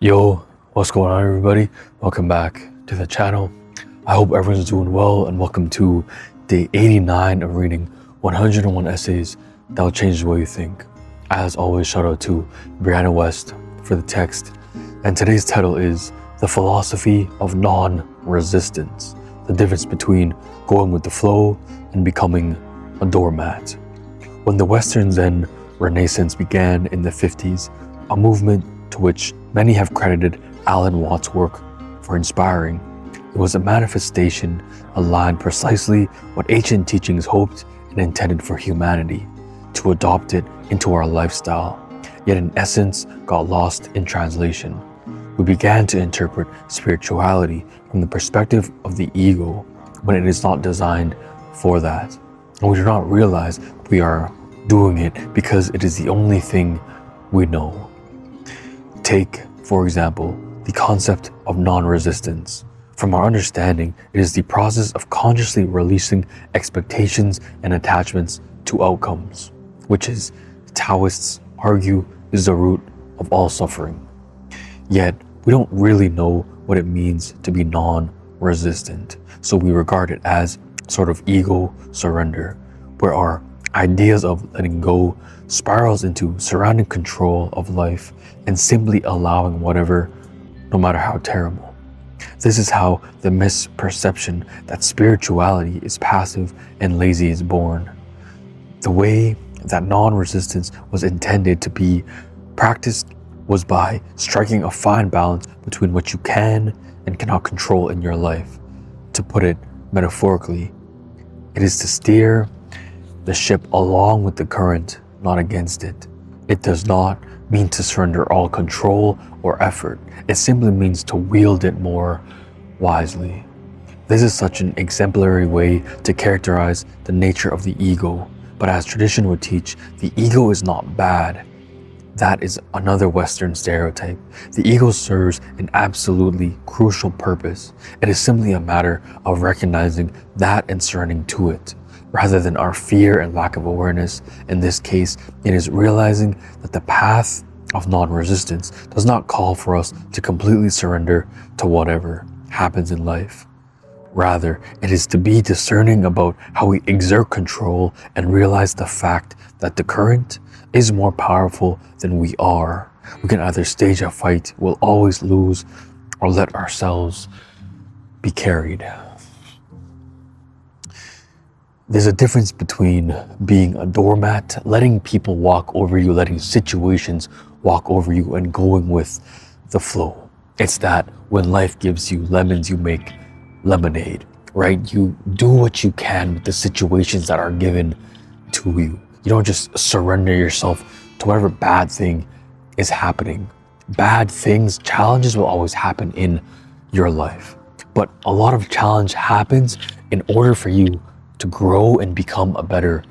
Yo, what's going on everybody? Welcome back to the channel. I hope everyone's doing well and welcome to day 89 of reading 101 essays that will change the way you think. As always, shout out to Brianna West for the text. And today's title is The Philosophy of Non-Resistance, the difference between going with the flow and becoming a doormat. When the Western Zen Renaissance began in the 50s, a movement to which many have credited Alan Watts' work for inspiring, it was a manifestation aligned precisely what ancient teachings hoped and intended for humanity, to adopt it into our lifestyle, yet in essence got lost in translation. We began to interpret spirituality from the perspective of the ego when it is not designed for that. And we do not realize we are doing it because it is the only thing we know. Take, for example, the concept of non-resistance. From our understanding, it is the process of consciously releasing expectations and attachments to outcomes, which is, Taoists argue, is the root of all suffering. Yet, we don't really know what it means to be non-resistant, so we regard it as sort of ego surrender, where our ideas of letting go spirals into surrounding control of life and simply allowing whatever, no matter how terrible. This is how the misperception that spirituality is passive and lazy is born. The way that non-resistance was intended to be practiced was by striking a fine balance between what you can and cannot control in your life. To put it metaphorically, it is to steer the ship along with the current, not against it. It does not mean to surrender all control or effort. It simply means to wield it more wisely. This is such an exemplary way to characterize the nature of the ego, but as tradition would teach, the ego is not bad. That is another Western stereotype. The ego serves an absolutely crucial purpose. It is simply a matter of recognizing that and surrendering to it. Rather than our fear and lack of awareness, in this case, it is realizing that the path of non-resistance does not call for us to completely surrender to whatever happens in life. Rather, it is to be discerning about how we exert control and realize the fact that the current is more powerful than we are. We can either stage a fight, we'll always lose, or let ourselves be carried. There's a difference between being a doormat, letting people walk over you, letting situations walk over you, and going with the flow. It's that when life gives you lemons, you make lemonade, right? You do what you can with the situations that are given to you. You don't just surrender yourself to whatever bad thing is happening. Bad things, challenges will always happen in your life. But a lot of challenge happens in order for you to grow and become a better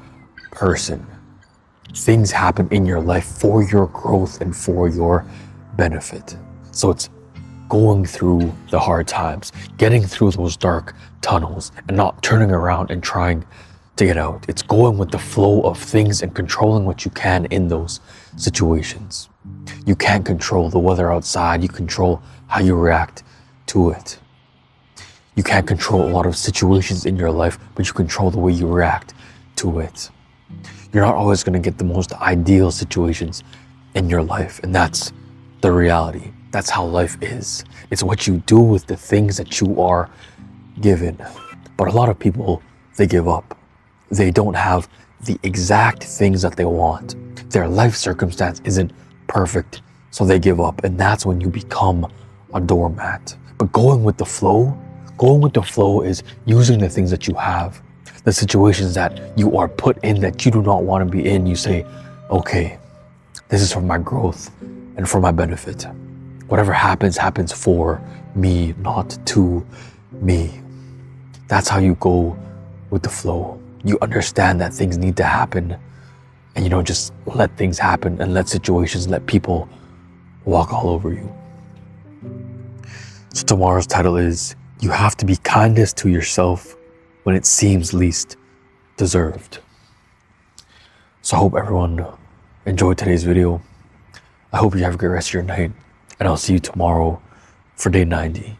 person. Things happen in your life for your growth and for your benefit. So it's going through the hard times, getting through those dark tunnels and not turning around and trying to get out. It's going with the flow of things and controlling what you can in those situations. You can't control the weather outside, you control how you react to it. You can't control a lot of situations in your life, but you control the way you react to it. You're not always going to get the most ideal situations in your life, and that's the reality. That's how life is. It's what you do with the things that you are given. But a lot of people, they give up. They don't have the exact things that they want. Their life circumstance isn't perfect, so they give up, and that's when you become a doormat. But going with the flow is using the things that you have, the situations that you are put in that you do not want to be in. You say, okay, this is for my growth and for my benefit. Whatever happens, happens for me, not to me. That's how you go with the flow. You understand that things need to happen, and you don't just let things happen and let situations, let people walk all over you. So tomorrow's title is, You have to be kindest to yourself when it seems least deserved. So I hope everyone enjoyed today's video. I hope you have a great rest of your night. and I'll see you tomorrow for day 90.